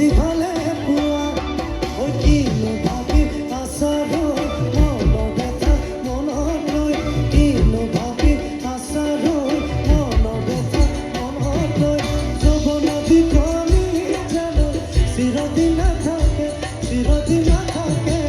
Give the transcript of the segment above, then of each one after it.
যদি ভালে পুয়া ওই কি ভাবি আসারো মন ব্যথা মনত লৈ কি ভাবি আসারো মন ব্যথা মনত লৈ যৌবন বিকলি যেন চিরদিন থাকে চিরদিন থাকে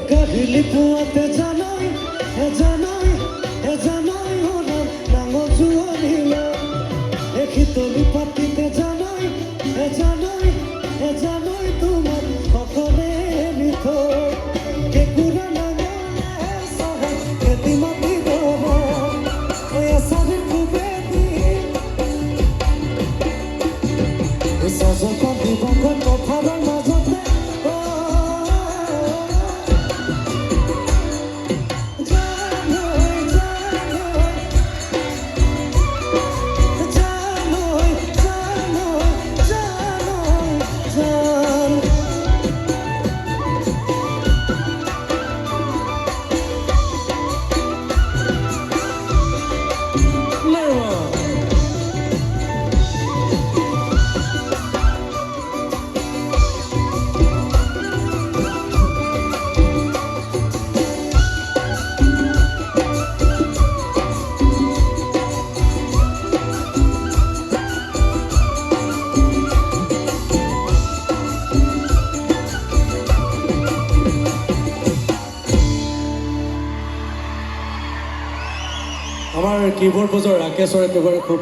কাহিলি পুয়াতে জানাই ওনার ডাঙর জুয়ারিল এখিতলি পাতিতে জানাই তোমার সকলে নিত কেকুরা নাঙলে সাহা খেতি মাটি দব ওই আসারে খুবে দি সাজক দিবক কথার মাজতে আমার কিবোর্ড বজোৱা ৰাকেশৰ একেবাৰে খুব